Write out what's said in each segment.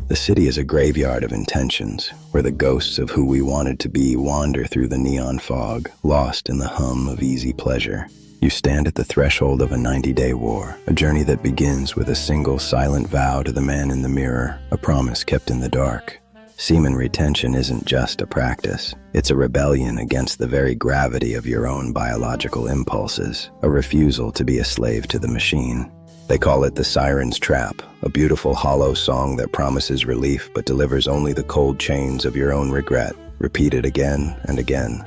The city is a graveyard of intentions, where the ghosts of who we wanted to be wander through the neon fog, lost in the hum of easy pleasure. You stand at the threshold of a 90-day war, a journey that begins with a single silent vow to the man in the mirror, a promise kept in the dark. Semen retention isn't just a practice. It's a rebellion against the very gravity of your own biological impulses, a refusal to be a slave to the machine. They call it the Siren's Trap, a beautiful hollow song that promises relief but delivers only the cold chains of your own regret, repeated again and again.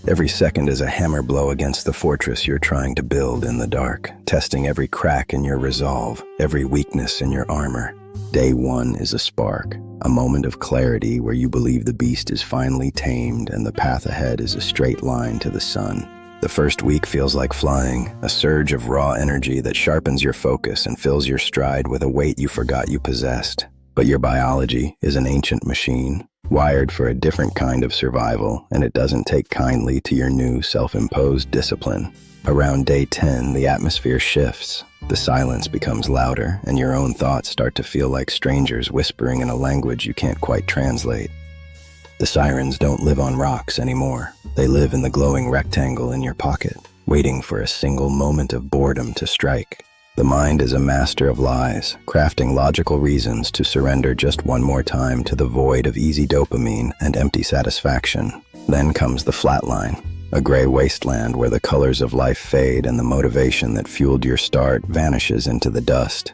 Every second is a hammer blow against the fortress you're trying to build in the dark, testing every crack in your resolve, every weakness in your armor. Day one is a spark, a moment of clarity where you believe the beast is finally tamed and the path ahead is a straight line to the sun. The first week feels like flying, a surge of raw energy that sharpens your focus and fills your stride with a weight you forgot you possessed. But your biology is an ancient machine, wired for a different kind of survival, and it doesn't take kindly to your new self-imposed discipline. Around day 10, the atmosphere shifts. The silence becomes louder, and your own thoughts start to feel like strangers whispering in a language you can't quite translate. The sirens don't live on rocks anymore. They live in the glowing rectangle in your pocket, waiting for a single moment of boredom to strike. The mind is a master of lies, crafting logical reasons to surrender just one more time to the void of easy dopamine and empty satisfaction. Then comes the flatline, a gray wasteland where the colors of life fade and the motivation that fueled your start vanishes into the dust.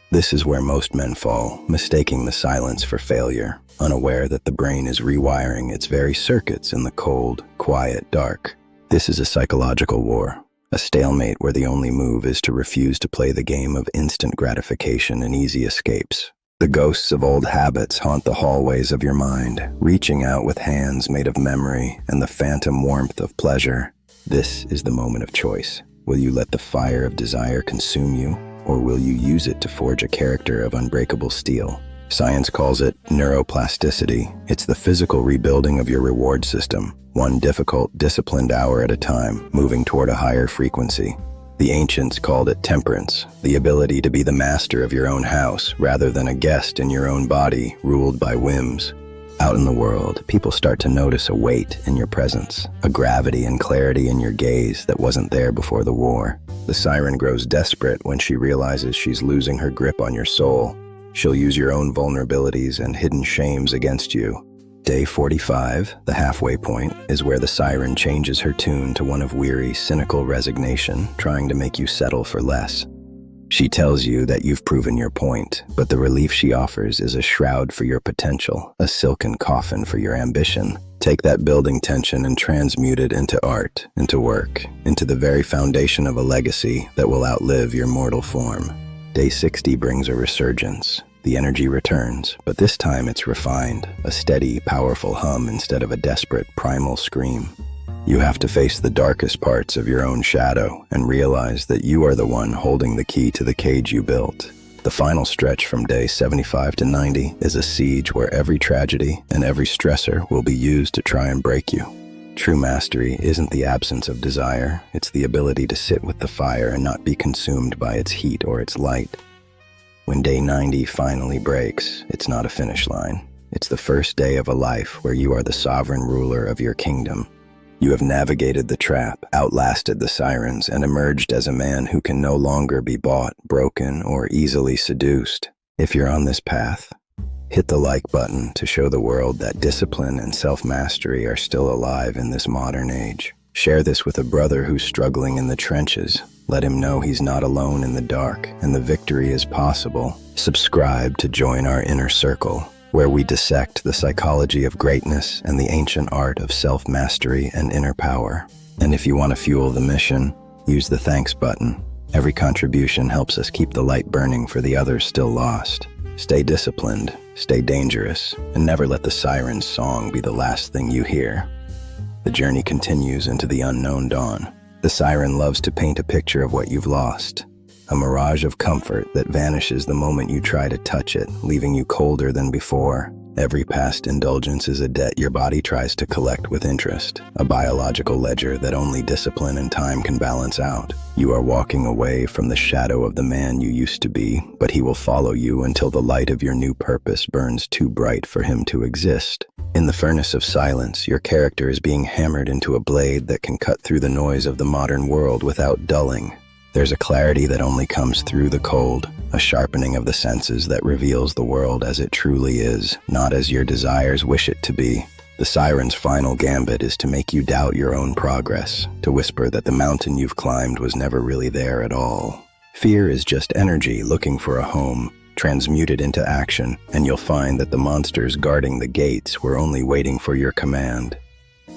This is where most men fall, mistaking the silence for failure, unaware that the brain is rewiring its very circuits in the cold, quiet dark. This is a psychological war, a stalemate where the only move is to refuse to play the game of instant gratification and easy escapes. The ghosts of old habits haunt the hallways of your mind, reaching out with hands made of memory and the phantom warmth of pleasure. This is the moment of choice. Will you let the fire of desire consume you, or will you use it to forge a character of unbreakable steel? Science calls it neuroplasticity. It's the physical rebuilding of your reward system, one difficult, disciplined hour at a time, moving toward a higher frequency. The ancients called it temperance, the ability to be the master of your own house rather than a guest in your own body, ruled by whims. Out in the world, people start to notice a weight in your presence, a gravity and clarity in your gaze that wasn't there before the war. The siren grows desperate when she realizes she's losing her grip on your soul. She'll use your own vulnerabilities and hidden shames against you. Day 45, the halfway point, is where the siren changes her tune to one of weary, cynical resignation, trying to make you settle for less. She tells you that you've proven your point, but the relief she offers is a shroud for your potential, a silken coffin for your ambition. Take that building tension and transmute it into art, into work, into the very foundation of a legacy that will outlive your mortal form. Day 60 brings a resurgence. The energy returns, but this time it's refined, a steady, powerful hum instead of a desperate, primal scream. You have to face the darkest parts of your own shadow and realize that you are the one holding the key to the cage you built. The final stretch from day 75 to 90 is a siege where every tragedy and every stressor will be used to try and break you. True mastery isn't the absence of desire, it's the ability to sit with the fire and not be consumed by its heat or its light. When day 90 finally breaks, it's not a finish line. It's the first day of a life where you are the sovereign ruler of your kingdom. You have navigated the trap, outlasted the sirens, and emerged as a man who can no longer be bought, broken, or easily seduced. If you're on this path, hit the like button to show the world that discipline and self-mastery are still alive in this modern age. Share this with a brother who's struggling in the trenches. Let him know he's not alone in the dark, and the victory is possible. Subscribe to join our inner circle, where we dissect the psychology of greatness and the ancient art of self-mastery and inner power. And if you want to fuel the mission, use the thanks button. Every contribution helps us keep the light burning for the others still lost. Stay disciplined, stay dangerous, and never let the siren's song be the last thing you hear. The journey continues into the unknown dawn. The siren loves to paint a picture of what you've lost, a mirage of comfort that vanishes the moment you try to touch it, leaving you colder than before. Every past indulgence is a debt your body tries to collect with interest, a biological ledger that only discipline and time can balance out. You are walking away from the shadow of the man you used to be, but he will follow you until the light of your new purpose burns too bright for him to exist. In the furnace of silence, your character is being hammered into a blade that can cut through the noise of the modern world without dulling. There's a clarity that only comes through the cold, a sharpening of the senses that reveals the world as it truly is, not as your desires wish it to be. The Siren's final gambit is to make you doubt your own progress, to whisper that the mountain you've climbed was never really there at all. Fear is just energy looking for a home. Transmute it into action, and you'll find that the monsters guarding the gates were only waiting for your command.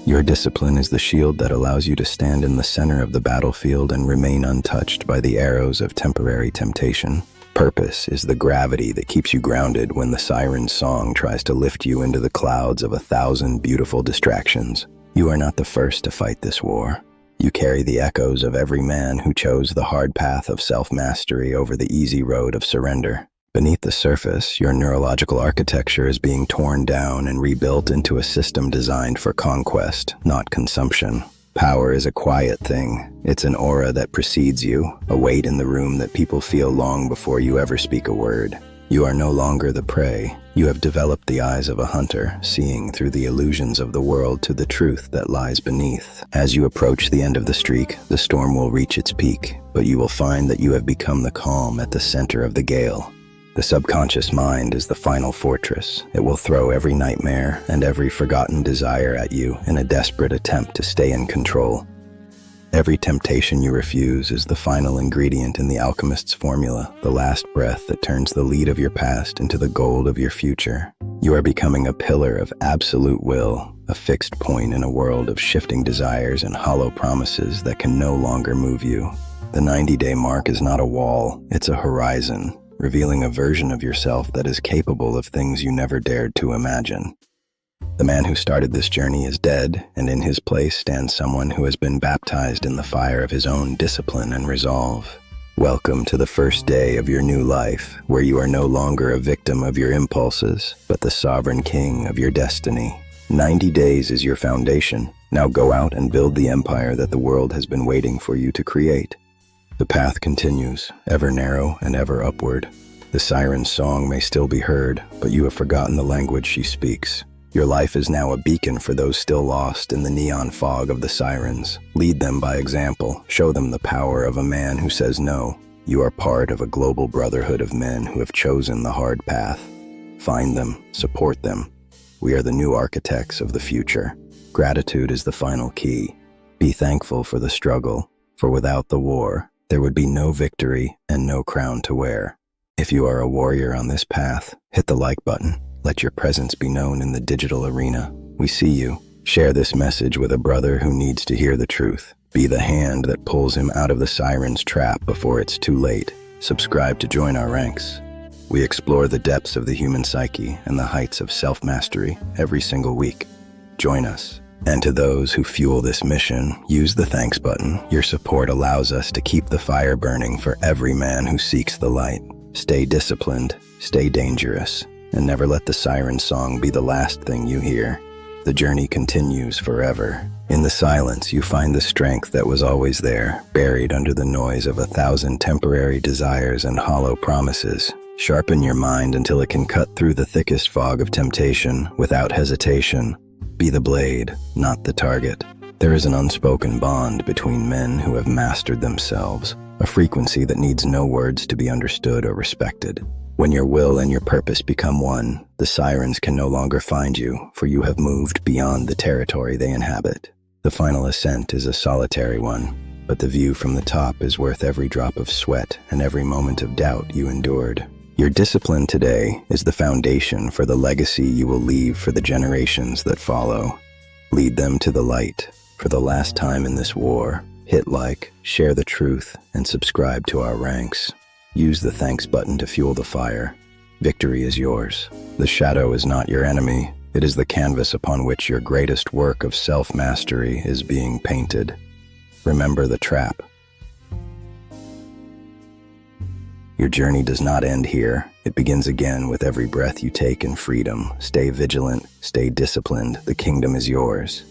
Your discipline is the shield that allows you to stand in the center of the battlefield and remain untouched by the arrows of temporary temptation. Purpose is the gravity that keeps you grounded when the siren's song tries to lift you into the clouds of 1,000 beautiful distractions. You are not the first to fight this war. You carry the echoes of every man who chose the hard path of self-mastery over the easy road of surrender. Beneath the surface, your neurological architecture is being torn down and rebuilt into a system designed for conquest, not consumption. Power is a quiet thing. It's an aura that precedes you, a weight in the room that people feel long before you ever speak a word. You are no longer the prey. You have developed the eyes of a hunter, seeing through the illusions of the world to the truth that lies beneath. As you approach the end of the streak, the storm will reach its peak, but you will find that you have become the calm at the center of the gale. The subconscious mind is the final fortress. It will throw every nightmare and every forgotten desire at you in a desperate attempt to stay in control. Every temptation you refuse is the final ingredient in the alchemist's formula, the last breath that turns the lead of your past into the gold of your future. You are becoming a pillar of absolute will, a fixed point in a world of shifting desires and hollow promises that can no longer move you. The 90-day mark is not a wall, it's a horizon, revealing a version of yourself that is capable of things you never dared to imagine. The man who started this journey is dead, and in his place stands someone who has been baptized in the fire of his own discipline and resolve. Welcome to the first day of your new life, where you are no longer a victim of your impulses, but the sovereign king of your destiny. 90 days is your foundation. Now go out and build the empire that the world has been waiting for you to create. The path continues, ever narrow and ever upward. The siren's song may still be heard, but you have forgotten the language she speaks. Your life is now a beacon for those still lost in the neon fog of the sirens. Lead them by example. Show them the power of a man who says no. You are part of a global brotherhood of men who have chosen the hard path. Find them, support them. We are the new architects of the future. Gratitude is the final key. Be thankful for the struggle, for without the war, there would be no victory and no crown to wear. If you are a warrior on this path, hit the like button. Let your presence be known in the digital arena. We see you. Share this message with a brother who needs to hear the truth. Be the hand that pulls him out of the siren's trap before it's too late. Subscribe to join our ranks. We explore the depths of the human psyche and the heights of self-mastery every single week. Join us. And to those who fuel this mission, use the thanks button. Your support allows us to keep the fire burning for every man who seeks the light. Stay disciplined, stay dangerous, and never let the siren song be the last thing you hear. The journey continues forever. In the silence, you find the strength that was always there, buried under the noise of 1,000 temporary desires and hollow promises. Sharpen your mind until it can cut through the thickest fog of temptation without hesitation. Be the blade, not the target. There is an unspoken bond between men who have mastered themselves, a frequency that needs no words to be understood or respected. When your will and your purpose become one, the sirens can no longer find you, for you have moved beyond the territory they inhabit. The final ascent is a solitary one, but the view from the top is worth every drop of sweat and every moment of doubt you endured. Your discipline today is the foundation for the legacy you will leave for the generations that follow. Lead them to the light. For the last time in this war, hit like, share the truth, and subscribe to our ranks. Use the thanks button to fuel the fire. Victory is yours. The shadow is not your enemy. It is the canvas upon which your greatest work of self-mastery is being painted. Remember the trap. Your journey does not end here. It begins again with every breath you take in freedom. Stay vigilant, stay disciplined. The kingdom is yours.